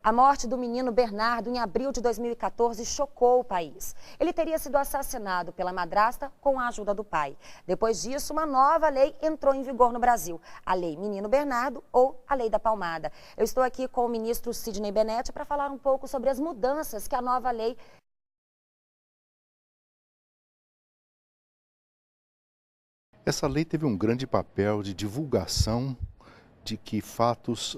A morte do menino Bernardo em abril de 2014 chocou o país. Ele teria sido assassinado pela madrasta com a ajuda do pai. Depois disso, uma nova lei entrou em vigor no Brasil, a Lei Menino Bernardo ou a Lei da Palmada. Eu estou aqui com o ministro Sidney Benetti para falar um pouco sobre as mudanças que a nova lei Essa lei teve um grande papel de divulgação de que fatos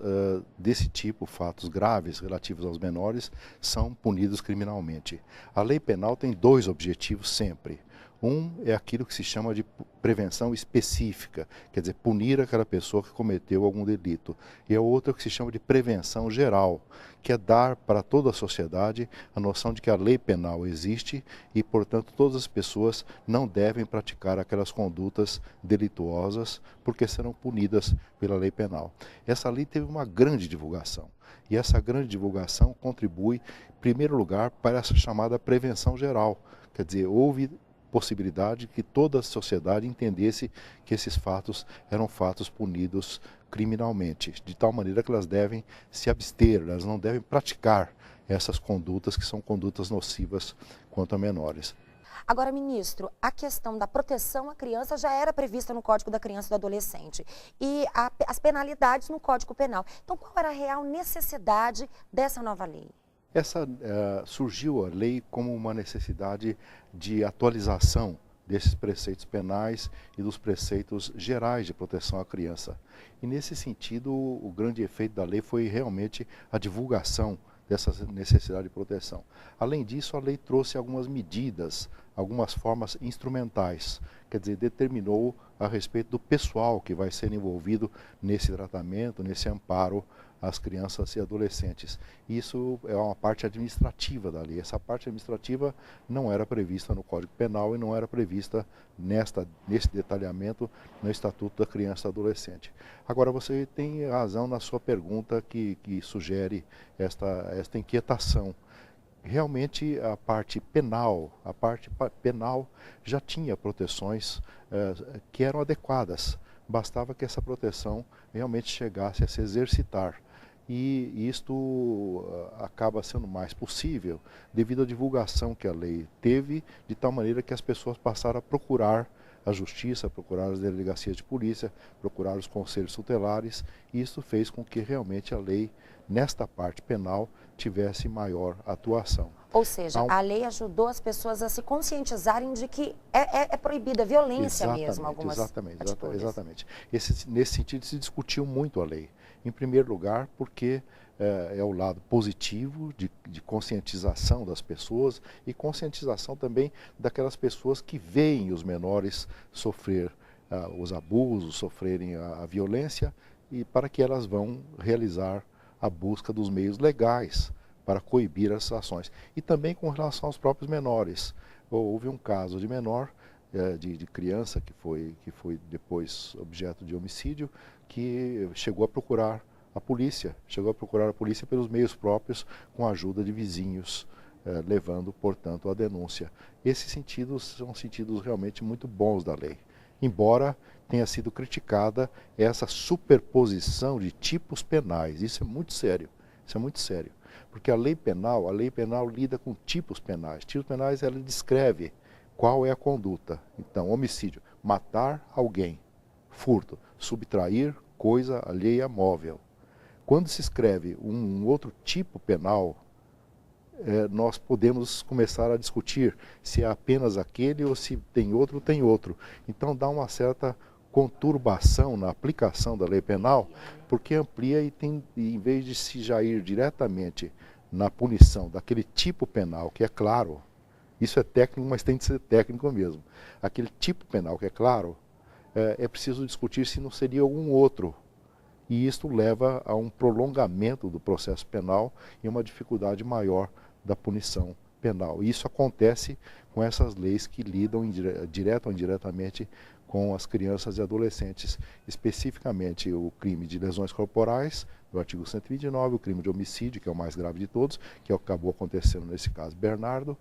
desse tipo, fatos graves relativos aos menores, são punidos criminalmente. A lei penal tem dois objetivos sempre. Um é aquilo que se chama de prevenção específica, quer dizer, punir aquela pessoa que cometeu algum delito. E a outra é o que se chama de prevenção geral, que é dar para toda a sociedade a noção de que a lei penal existe e, portanto, todas as pessoas não devem praticar aquelas condutas delituosas porque serão punidas pela lei penal. Essa lei teve uma grande divulgação. E essa grande divulgação contribui, em primeiro lugar, para essa chamada prevenção geral. Quer dizer, houve possibilidade que toda a sociedade entendesse que esses fatos eram fatos punidos criminalmente, de tal maneira que elas devem se abster, elas não devem praticar essas condutas que são condutas nocivas quanto a menores. Agora, ministro, a questão da proteção à criança já era prevista no Código da Criança e do Adolescente e as penalidades no Código Penal. Então, qual era a real necessidade dessa nova lei? Surgiu a lei como uma necessidade de atualização desses preceitos penais e dos preceitos gerais de proteção à criança. E nesse sentido, o grande efeito da lei foi realmente a divulgação dessa necessidade de proteção. Além disso, a lei trouxe algumas medidas, algumas formas instrumentais, quer dizer, determinou a respeito do pessoal que vai ser envolvido nesse tratamento, nesse amparo às crianças e adolescentes. Isso é uma parte administrativa da lei. Essa parte administrativa não era prevista no Código Penal e não era prevista nesse detalhamento no Estatuto da Criança e Adolescente. Agora, você tem razão na sua pergunta que sugere esta inquietação. Realmente a parte penal já tinha proteções que eram adequadas. Bastava que essa proteção realmente chegasse a se exercitar. E isto acaba sendo mais possível devido à divulgação que a lei teve, de tal maneira que as pessoas passaram a procurar a justiça, procurar as delegacias de polícia, procurar os conselhos tutelares, e isso fez com que realmente a lei, nesta parte penal, tivesse maior atuação. Ou seja, a lei ajudou as pessoas a se conscientizarem de que é proibida a violência mesmo, algumas atitudes. Exatamente. Nesse sentido, se discutiu muito a lei. Em primeiro lugar, porque é o lado positivo de conscientização das pessoas e conscientização também daquelas pessoas que veem os menores sofrer os abusos, sofrerem a violência, e para que elas vão realizar a busca dos meios legais para coibir essas ações. E também com relação aos próprios menores. Houve um caso de menor, de criança que foi depois objeto de homicídio, que chegou a procurar a polícia pelos meios próprios, com a ajuda de vizinhos, levando, portanto, a denúncia. Esses sentidos são sentidos realmente muito bons da lei. Embora tenha sido criticada essa superposição de tipos penais. Isso é muito sério. Porque a lei penal lida com tipos penais. Tipos penais, ela descreve qual é a conduta. Então, homicídio, matar alguém. Furto, subtrair coisa alheia móvel. Quando se escreve um outro tipo penal, nós podemos começar a discutir se é apenas aquele ou se tem outro. Então dá uma certa conturbação na aplicação da lei penal, porque amplia e em vez de se já ir diretamente na punição daquele tipo penal, que é claro, isso é técnico, mas tem que ser técnico mesmo. Aquele tipo penal que é claro, é preciso discutir se não seria algum outro. E isto leva a um prolongamento do processo penal e uma dificuldade maior da punição penal. E isso acontece com essas leis que lidam direta ou indiretamente com as crianças e adolescentes, especificamente o crime de lesões corporais, do artigo 129, o crime de homicídio, que é o mais grave de todos, que é o que acabou acontecendo nesse caso Bernardo,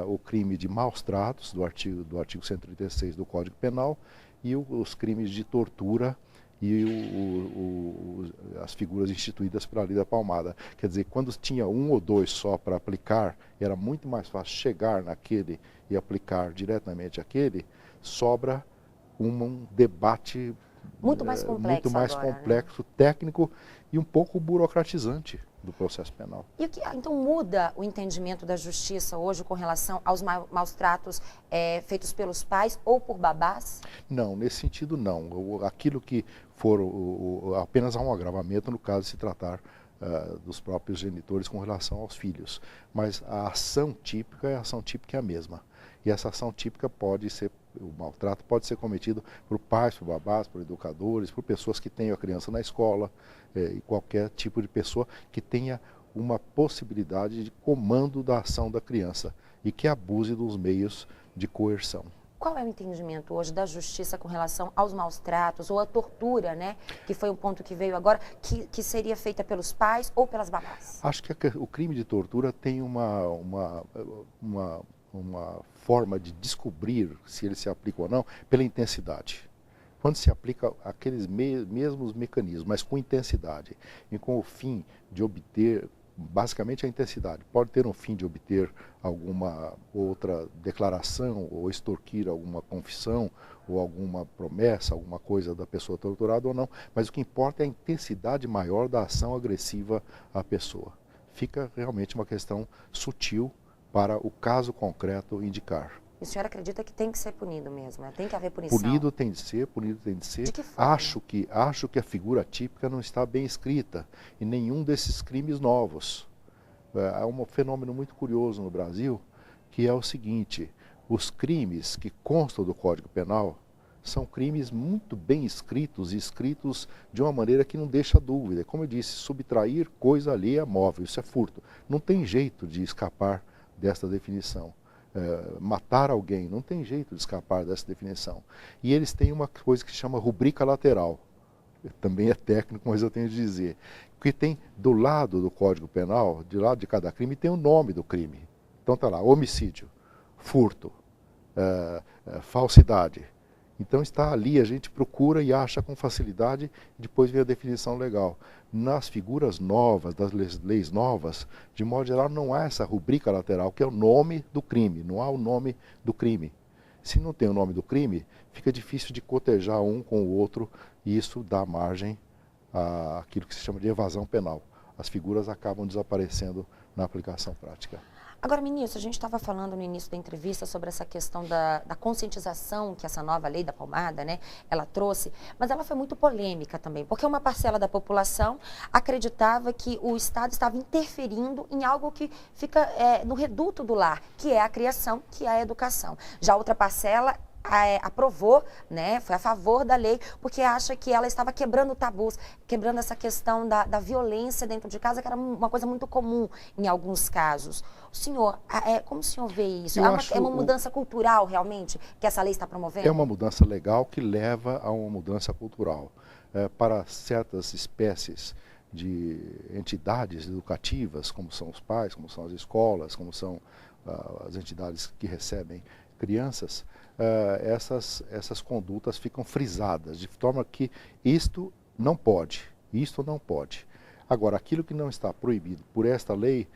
o crime de maus tratos, do artigo 136 do Código Penal, e os crimes de tortura e as figuras instituídas pela lei da palmada. Quer dizer, quando tinha um ou dois só para aplicar, era muito mais fácil chegar naquele e aplicar diretamente aquele, sobra um debate muito mais complexo, complexo, técnico e um pouco burocratizante do processo penal. E então muda o entendimento da justiça hoje com relação aos maus tratos feitos pelos pais ou por babás? Não, nesse sentido não. Aquilo que for apenas há um agravamento no caso de se tratar dos próprios genitores com relação aos filhos. Mas a ação típica é a mesma. E essa ação típica o maltrato pode ser cometido por pais, por babás, por educadores, por pessoas que tenham a criança na escola, e qualquer tipo de pessoa que tenha uma possibilidade de comando da ação da criança e que abuse dos meios de coerção. Qual é o entendimento hoje da justiça com relação aos maus tratos ou à tortura, né? Que foi um ponto que veio agora, que seria feita pelos pais ou pelas babás? Acho que o crime de tortura tem uma forma de descobrir se ele se aplica ou não pela intensidade. Quando se aplica aqueles mesmos mecanismos, mas com intensidade e com o fim de obter, basicamente a intensidade, pode ter um fim de obter alguma outra declaração ou extorquir alguma confissão ou alguma promessa, alguma coisa da pessoa torturada ou não, mas o que importa é a intensidade maior da ação agressiva à pessoa. Fica realmente uma questão sutil para o caso concreto indicar. E o senhor acredita que tem que ser punido mesmo, né? Tem que haver punição? Punido tem de ser, punido tem de ser. De que forma? Acho que a figura típica não está bem escrita em nenhum desses crimes novos. Há um fenômeno muito curioso no Brasil, que é o seguinte: os crimes que constam do Código Penal são crimes muito bem escritos e escritos de uma maneira que não deixa dúvida. Como eu disse, subtrair coisa alheia móvel, isso é furto. Não tem jeito de escapar desta definição. Matar alguém, não tem jeito de escapar dessa definição. E eles têm uma coisa que se chama rubrica lateral. Também é técnico, mas eu tenho de dizer. Porque tem do lado do Código Penal, de lado de cada crime, tem o nome do crime. Então está lá, homicídio, furto, falsidade. Então está ali, a gente procura e acha com facilidade, e depois vem a definição legal. Nas figuras novas, das leis novas, de modo geral, não há essa rubrica lateral, que é o nome do crime, não há o nome do crime. Se não tem o nome do crime, fica difícil de cotejar um com o outro, e isso dá margem àquilo que se chama de evasão penal. As figuras acabam desaparecendo na aplicação prática. Agora, ministro, a gente estava falando no início da entrevista sobre essa questão da conscientização que essa nova lei da palmada, né, ela trouxe, mas ela foi muito polêmica também, porque uma parcela da população acreditava que o Estado estava interferindo em algo que fica no reduto do lar, que é a criação, que é a educação. Já outra parcela aprovou, né, foi a favor da lei, porque acha que ela estava quebrando tabus, quebrando essa questão da violência dentro de casa, que era uma coisa muito comum em alguns casos. O senhor, como o senhor vê isso? É uma mudança cultural, realmente, que essa lei está promovendo? É uma mudança legal que leva a uma mudança cultural. Para certas espécies de entidades educativas, como são os pais, como são as escolas, como são as entidades que recebem crianças, essas condutas ficam frisadas, de forma que isto não pode. Agora, aquilo que não está proibido por esta lei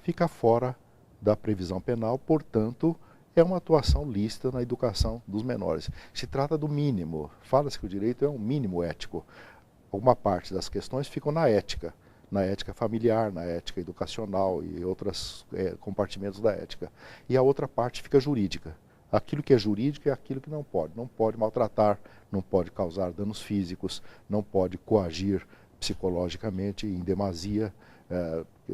fica fora da previsão penal, portanto, é uma atuação lícita na educação dos menores. Se trata do mínimo, fala-se que o direito é um mínimo ético. Uma parte das questões ficam na ética familiar, na ética educacional e outros compartimentos da ética. E a outra parte fica jurídica. Aquilo que é jurídico é aquilo que não pode. Não pode maltratar, não pode causar danos físicos, não pode coagir psicologicamente em demasia,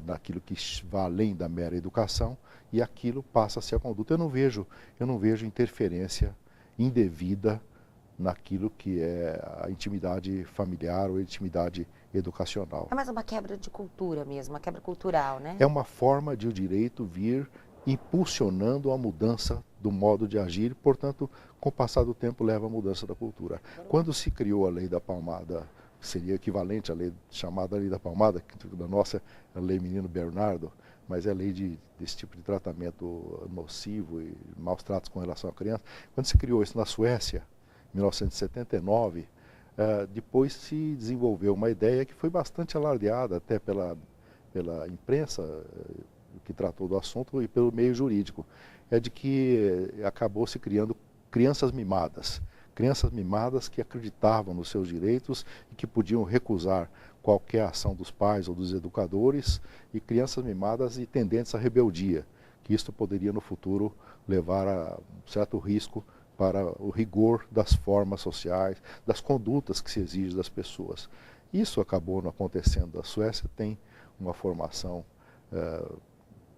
naquilo que vai além da mera educação, e aquilo passa a ser a conduta. Eu não vejo interferência indevida naquilo que é a intimidade familiar ou a intimidade educacional. É mais uma quebra de cultura mesmo, uma quebra cultural, né? É uma forma de o direito vir impulsionando a mudança do modo de agir, e, portanto, com o passar do tempo leva à mudança da cultura. Quando se criou a lei da palmada, seria equivalente à lei chamada lei da palmada, que da nossa é a lei Menino Bernardo, mas é a lei desse tipo de tratamento nocivo e maus tratos com relação à criança. Quando se criou isso na Suécia, em 1979, depois se desenvolveu uma ideia que foi bastante alardeada até pela imprensa que tratou do assunto e pelo meio jurídico, é de que acabou se criando crianças mimadas que acreditavam nos seus direitos e que podiam recusar qualquer ação dos pais ou dos educadores, e crianças mimadas e tendentes à rebeldia, que isto poderia no futuro levar a um certo risco para o rigor das formas sociais, das condutas que se exige das pessoas. Isso acabou não acontecendo. A Suécia tem uma formação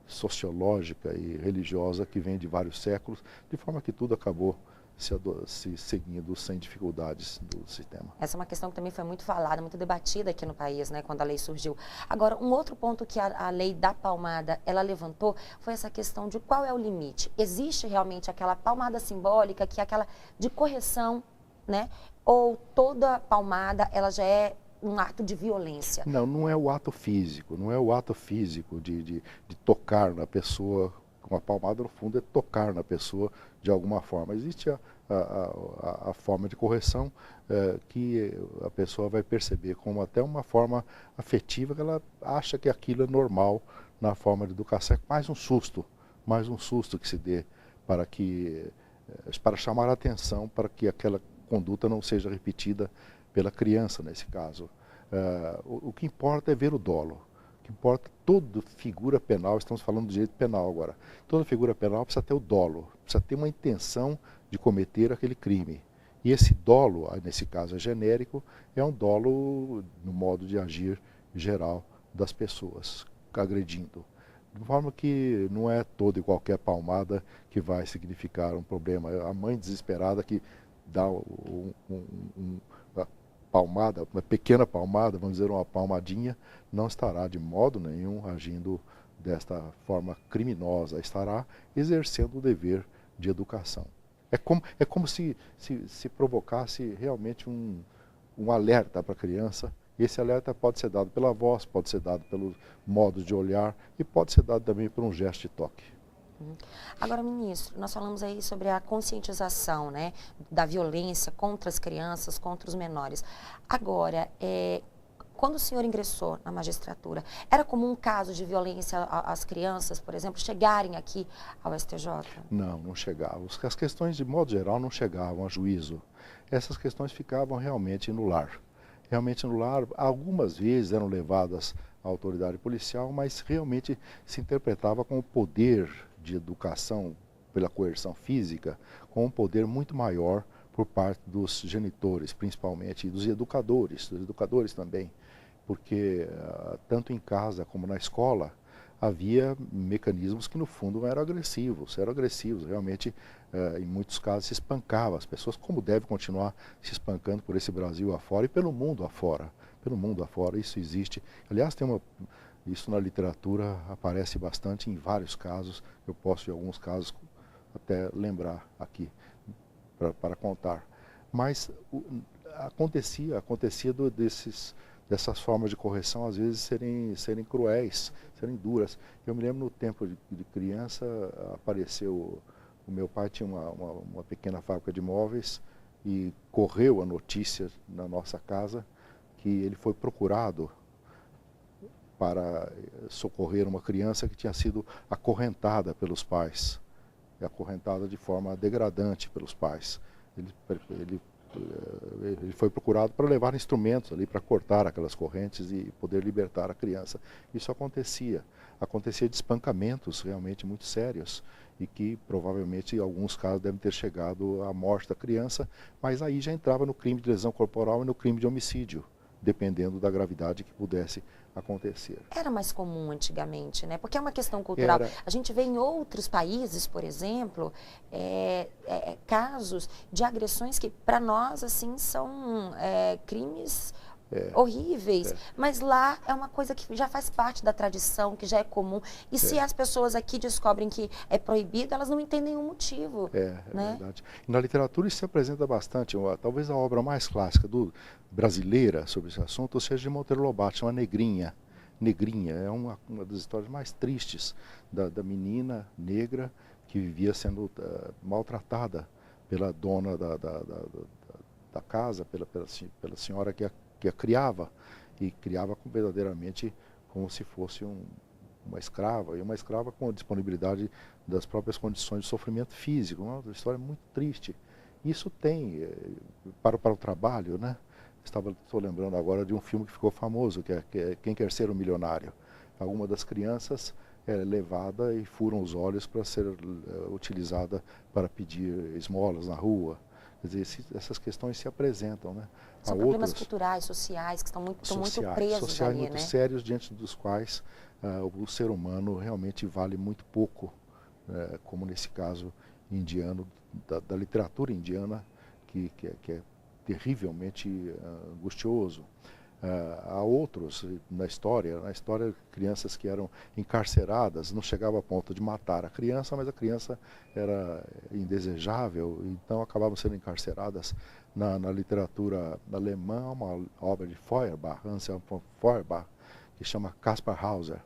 sociológica e religiosa que vem de vários séculos, de forma que tudo acabou se seguindo sem dificuldades do sistema. Essa é uma questão que também foi muito falada, muito debatida aqui no país, né, quando a lei surgiu. Agora, um outro ponto que a lei da palmada, ela levantou, foi essa questão de qual é o limite. Existe realmente aquela palmada simbólica, que é aquela de correção, né? Ou toda palmada, ela já é um ato de violência? Não, não é o ato físico, não é o ato físico de tocar na pessoa. Com a palmada, no fundo, é tocar na pessoa de alguma forma. Existe a forma de correção que a pessoa vai perceber como até uma forma afetiva, que ela acha que aquilo é normal na forma de educação. É mais um susto que se dê para chamar a atenção para que aquela conduta não seja repetida pela criança, nesse caso. O que importa é ver o dolo. O que importa, toda figura penal, estamos falando do direito penal agora, toda figura penal precisa ter o dolo, precisa ter uma intenção de cometer aquele crime. E esse dolo, nesse caso é genérico, é um dolo no modo de agir geral das pessoas, agredindo. De forma que não é toda e qualquer palmada que vai significar um problema. A mãe desesperada que dá uma palmada, uma pequena palmada, vamos dizer uma palmadinha, não estará de modo nenhum agindo desta forma criminosa, estará exercendo o dever de educação. É como se provocasse realmente um alerta para a criança. Esse alerta pode ser dado pela voz, pode ser dado pelo modo de olhar e pode ser dado também por um gesto de toque. Agora, ministro, nós falamos aí sobre a conscientização, né, da violência contra as crianças, contra os menores. Agora, quando o senhor ingressou na magistratura, era comum caso de violência às crianças, por exemplo, chegarem aqui ao STJ? Não, não chegavam. As questões, de modo geral, não chegavam a juízo. Essas questões ficavam realmente no lar. Realmente no lar, algumas vezes eram levadas à autoridade policial, mas realmente se interpretava como poder de educação pela coerção física, com um poder muito maior por parte dos genitores, principalmente, e dos educadores também, porque tanto em casa como na escola havia mecanismos que no fundo eram agressivos, realmente em muitos casos se espancava as pessoas, como deve continuar se espancando por esse Brasil afora e pelo mundo afora, isso existe. Aliás, isso na literatura aparece bastante em vários casos, eu posso em alguns casos até lembrar aqui para contar. Mas acontecia dessas formas de correção às vezes serem cruéis, serem duras. Eu me lembro no tempo de criança, o meu pai tinha uma pequena fábrica de móveis e correu a notícia na nossa casa que ele foi procurado para socorrer uma criança que tinha sido acorrentada pelos pais, acorrentada de forma degradante pelos pais. Ele foi procurado para levar instrumentos ali para cortar aquelas correntes e poder libertar a criança. Isso acontecia de espancamentos realmente muito sérios e que provavelmente em alguns casos devem ter chegado à morte da criança, mas aí já entrava no crime de lesão corporal e no crime de homicídio, dependendo da gravidade que pudesse acontecer. Era mais comum antigamente, né? Porque é uma questão cultural. A gente vê em outros países, por exemplo, casos de agressões que para nós assim são crimes horríveis, mas lá é uma coisa que já faz parte da tradição, que já é comum. E se as pessoas aqui descobrem que é proibido, elas não entendem o motivo. É verdade. E na literatura isso se apresenta bastante. Talvez a obra mais clássica brasileira sobre esse assunto seja de Monteiro Lobato, chama Negrinha. Negrinha é uma das histórias mais tristes da menina negra que vivia sendo maltratada pela dona da casa, pela senhora que a criava, e criava verdadeiramente como se fosse uma escrava, e uma escrava com a disponibilidade das próprias condições de sofrimento físico. Uma história muito triste. Isso tem, para o trabalho, né? Estou lembrando agora de um filme que ficou famoso, que é Quem Quer Ser um Milionário. Alguma das crianças é levada e furam os olhos para ser utilizada para pedir esmolas na rua. Quer dizer, essas questões se apresentam, né? São problemas culturais, sociais, que estão muito presos sociais ali, muito né? sérios, diante dos quais o ser humano realmente vale muito pouco, como nesse caso indiano, da literatura indiana, que é terrivelmente angustioso. Há outros na história, crianças que eram encarceradas, não chegava a ponto de matar a criança, mas a criança era indesejável, então acabavam sendo encarceradas. Na literatura alemã, uma obra de Feuerbach, Anselm von Feuerbach, que chama Kaspar Hauser.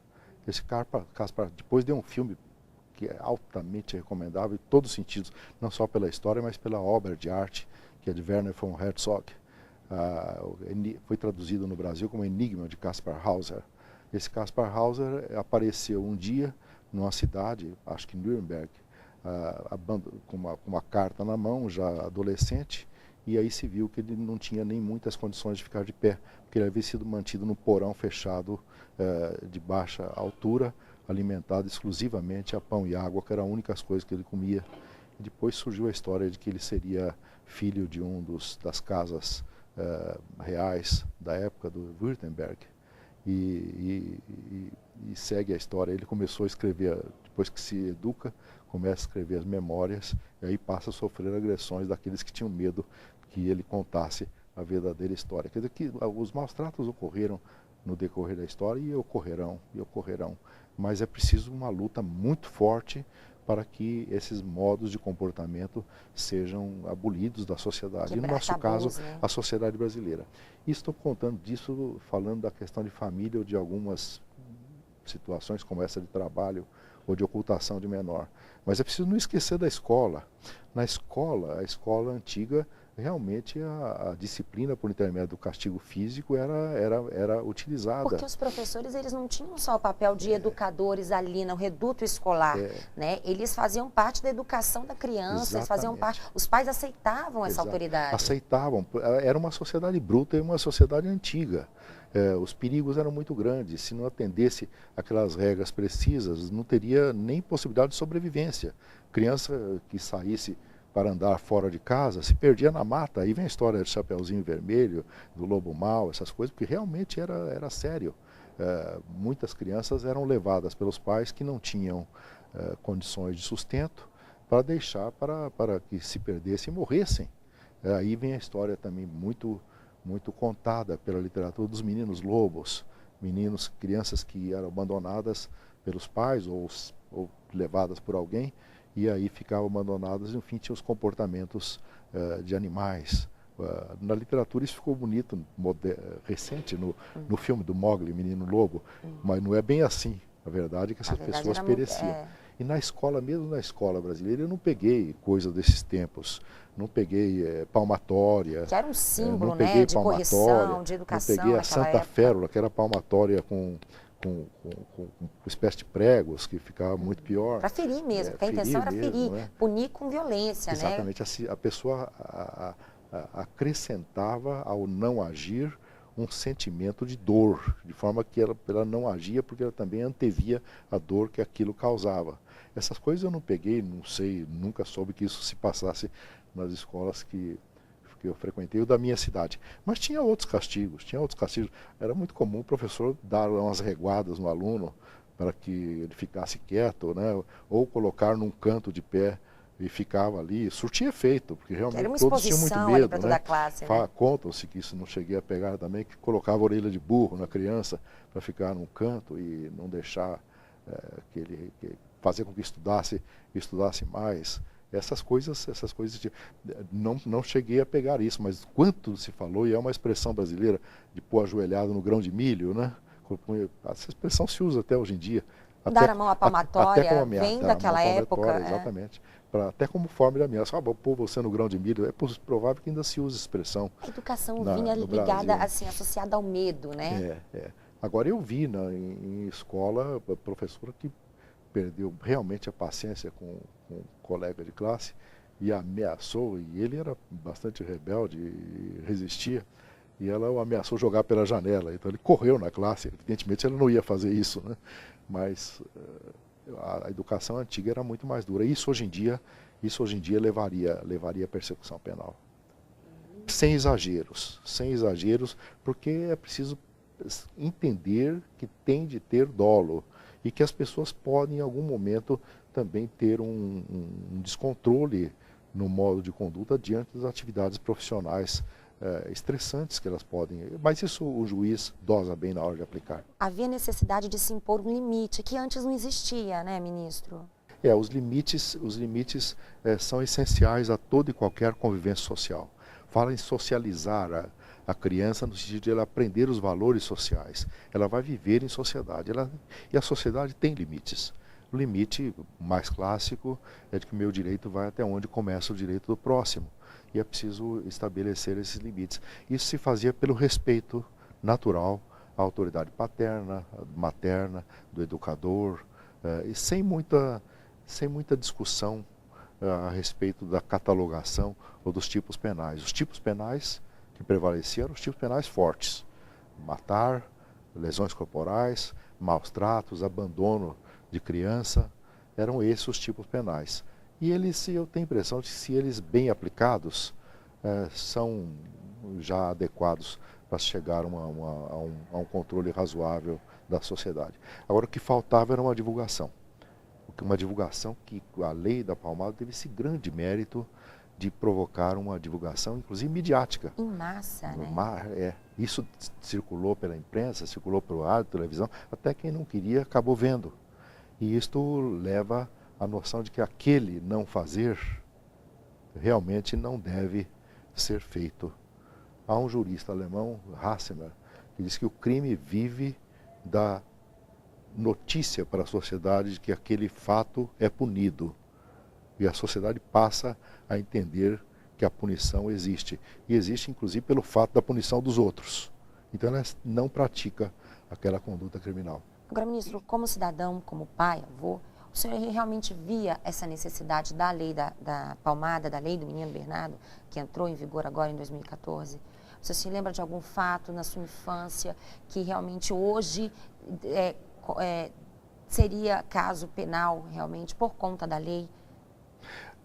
Esse Kaspar depois deu um filme que é altamente recomendável em todos os sentidos, não só pela história, mas pela obra de arte, que é de Werner von Herzog. Foi traduzido no Brasil como Enigma de Kaspar Hauser. Esse Kaspar Hauser apareceu um dia numa cidade, acho que em Nuremberg, com uma carta na mão, já adolescente, e aí se viu que ele não tinha nem muitas condições de ficar de pé, porque ele havia sido mantido no porão fechado de baixa altura, alimentado exclusivamente a pão e água, que eram as únicas coisas que ele comia. E depois surgiu a história de que ele seria filho de das casas reais da época do Württemberg, e segue a história. Ele começou a escrever, depois que se educa, começa a escrever as memórias, e aí passa a sofrer agressões daqueles que tinham medo que ele contasse a verdadeira história. Quer dizer que os maus tratos ocorreram no decorrer da história e ocorrerão, mas é preciso uma luta muito forte para que esses modos de comportamento sejam abolidos da sociedade. E no nosso caso, né? A sociedade brasileira. E estou contando disso, falando da questão de família ou de algumas situações como essa de trabalho ou de ocultação de menor. Mas é preciso não esquecer da escola. Na escola, a escola antiga, realmente a disciplina por intermédio do castigo físico era utilizada. Porque os professores, eles não tinham só o papel de educadores ali no reduto escolar, né? Eles faziam parte da educação da criança, eles faziam parte, os pais aceitavam essa autoridade. Aceitavam, era uma sociedade bruta e uma sociedade antiga. Os perigos eram muito grandes, se não atendesse aquelas regras precisas, não teria nem possibilidade de sobrevivência. Criança que saísse para andar fora de casa, se perdia na mata. Aí vem a história do Chapeuzinho Vermelho, do Lobo Mau, essas coisas, porque realmente era sério. Muitas crianças eram levadas pelos pais que não tinham condições de sustento para deixar para que se perdessem e morressem. Aí vem a história também muito contada pela literatura dos meninos lobos, crianças que eram abandonadas pelos pais ou levadas por alguém, e aí ficavam abandonadas e, no fim, tinham os comportamentos de animais. Na literatura isso ficou bonito, recente, no filme do Mowgli, Menino Lobo, mas não é bem assim. A verdade é que essas pessoas pereciam. E na escola, mesmo na escola brasileira, eu não peguei coisa desses tempos. Não peguei palmatória. Que era um símbolo, né, de correção, de educação. Não peguei a Santa Férula, que era palmatória com espécie de pregos, que ficava muito pior. Para ferir mesmo, porque a intenção era ferir, punir com violência, exatamente, né? A pessoa acrescentava ao não agir um sentimento de dor, de forma que ela não agia porque ela também antevia a dor que aquilo causava. Essas coisas eu não peguei, não sei, nunca soube que isso se passasse nas escolas que eu frequentei, o da minha cidade. Mas tinha outros castigos. Era muito comum o professor dar umas reguadas no aluno para que ele ficasse quieto, né? Ou colocar num canto de pé e ficava ali. Surtia efeito, porque realmente todos tinham muito medo. Para toda a classe, né? Contam-se que isso não cheguei a pegar também, que colocava a orelha de burro na criança para ficar num canto e não deixar fazer com que estudasse mais. Essas coisas não cheguei a pegar isso, mas quanto se falou, e é uma expressão brasileira, de pôr ajoelhado no grão de milho, né? Essa expressão se usa até hoje em dia. Dar a mão à palmatória vem daquela época. Exatamente. Até como forma de ameaça. Pôr você no grão de milho, é provável que ainda se use expressão. A educação vinha ligada, assim, associada ao medo, né? Agora, eu vi em escola a professora que perdeu realmente a paciência com um colega de classe e ameaçou, e ele era bastante rebelde e resistia, e ela o ameaçou jogar pela janela. Então ele correu na classe, evidentemente ele não ia fazer isso, né? Mas a educação antiga era muito mais dura. Isso hoje em dia levaria a persecução penal. Sem exageros, porque é preciso entender que tem de ter dolo e que as pessoas podem em algum momento também ter um descontrole no modo de conduta diante das atividades profissionais estressantes que elas podem, mas isso o juiz dosa bem na hora de aplicar. Havia necessidade de se impor um limite que antes não existia, né, ministro? Os limites são essenciais a toda e qualquer convivência social. Fala em socializar a criança no sentido de ela aprender os valores sociais. Ela vai viver em sociedade. E a sociedade tem limites. O limite mais clássico é de que o meu direito vai até onde começa o direito do próximo. E é preciso estabelecer esses limites. Isso se fazia pelo respeito natural à autoridade paterna, materna, do educador, e sem muita discussão a respeito da catalogação ou dos tipos penais. Os tipos penais que prevaleciam eram os tipos penais fortes. Matar, lesões corporais, maus tratos, abandono de criança, eram esses os tipos penais. E eu tenho a impressão de que, se eles bem aplicados, são já adequados para chegar a um controle razoável da sociedade. Agora, o que faltava era uma divulgação. Uma divulgação que a lei da palmada teve esse grande mérito de provocar uma divulgação, inclusive midiática. Em massa, né? Isso circulou pela imprensa, circulou pelo rádio, televisão, até quem não queria acabou vendo. E isto leva à noção de que aquele não fazer realmente não deve ser feito. Há um jurista alemão, Hassemer, que diz que o crime vive da notícia para a sociedade de que aquele fato é punido. E a sociedade passa a entender que a punição existe. E existe, inclusive, pelo fato da punição dos outros. Então, ela não pratica aquela conduta criminal. Agora, ministro, como cidadão, como pai, avô, o senhor realmente via essa necessidade da lei da palmada, da lei do menino Bernardo, que entrou em vigor agora em 2014? Você se lembra de algum fato na sua infância que realmente hoje seria caso penal, realmente, por conta da lei?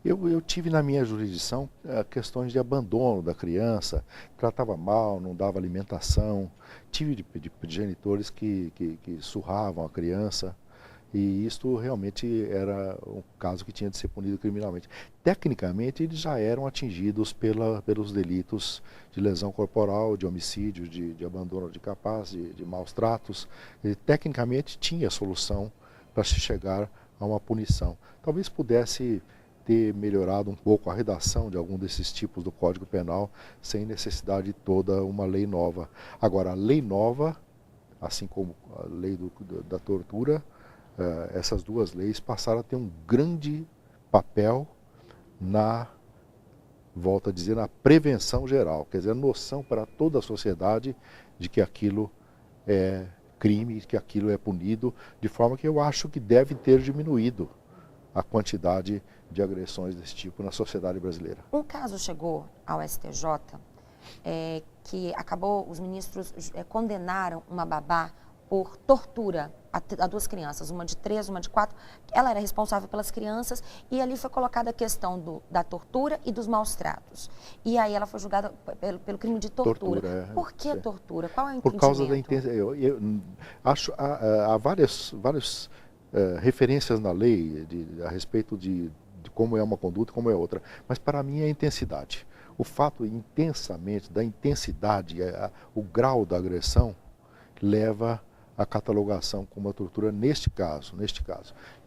Eu tive na minha jurisdição questões de abandono da criança, tratava mal, não dava alimentação. Tive de genitores que surravam a criança, e isto realmente era um caso que tinha de ser punido criminalmente. Tecnicamente, eles já eram atingidos pelos delitos de lesão corporal, de homicídio, de abandono de capaz, de maus tratos. E, tecnicamente, tinha solução para se chegar a uma punição. Talvez pudesse ter melhorado um pouco a redação de algum desses tipos do Código Penal, sem necessidade de toda uma lei nova. Agora, a lei nova, assim como a lei da tortura, essas duas leis passaram a ter um grande papel volto a dizer, na prevenção geral, quer dizer, a noção para toda a sociedade de que aquilo é crime, que aquilo é punido, de forma que eu acho que deve ter diminuído a quantidade de agressões desse tipo na sociedade brasileira. Um caso chegou ao STJ que acabou, os ministros condenaram uma babá por tortura a duas crianças, uma de 3, uma de 4. Ela era responsável pelas crianças e ali foi colocada a questão da tortura e dos maus tratos. E aí ela foi julgada pelo crime de tortura. Por que tortura? Qual é o entendimento? Por causa da intensidade. Eu acho há várias referências na lei a respeito de como é uma conduta e como é outra. Mas para mim é a intensidade. O fato da intensidade, o grau da agressão, leva à catalogação como uma tortura neste caso.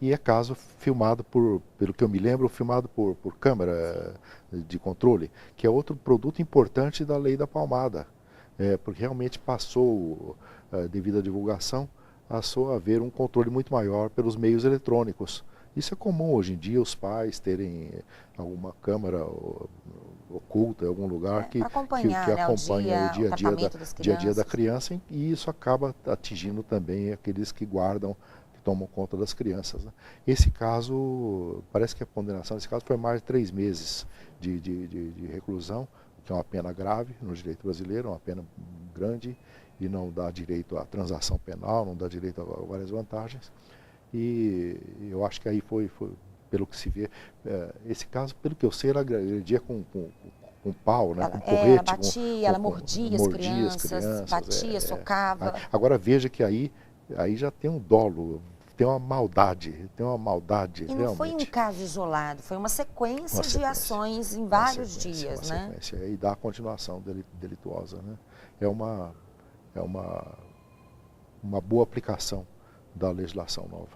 E é caso filmado pelo que eu me lembro, filmado por câmera de controle, que é outro produto importante da lei da palmada. Porque realmente passou, devido à divulgação, passou a haver um controle muito maior pelos meios eletrônicos. Isso é comum hoje em dia, os pais terem alguma câmera oculta em algum lugar que acompanha, né, acompanha o dia a dia da crianças. criança, e isso acaba atingindo também aqueles que guardam, que tomam conta das crianças, né? Esse caso, parece que a condenação nesse caso foi mais de 3 meses de reclusão, que é uma pena grave no direito brasileiro, uma pena grande, e não dá direito à transação penal, não dá direito a várias vantagens. E eu acho que aí foi pelo que se vê, esse caso, pelo que eu sei, ela agredia com pau, né, com porrete. Ela batia, ela mordia as crianças, batia, socava. Agora veja que aí já tem um dolo, tem uma maldade E não realmente. foi um caso isolado, foi uma sequência de ações em vários dias, né? Sequência, e dá a continuação delituosa, né? É uma boa aplicação da legislação nova.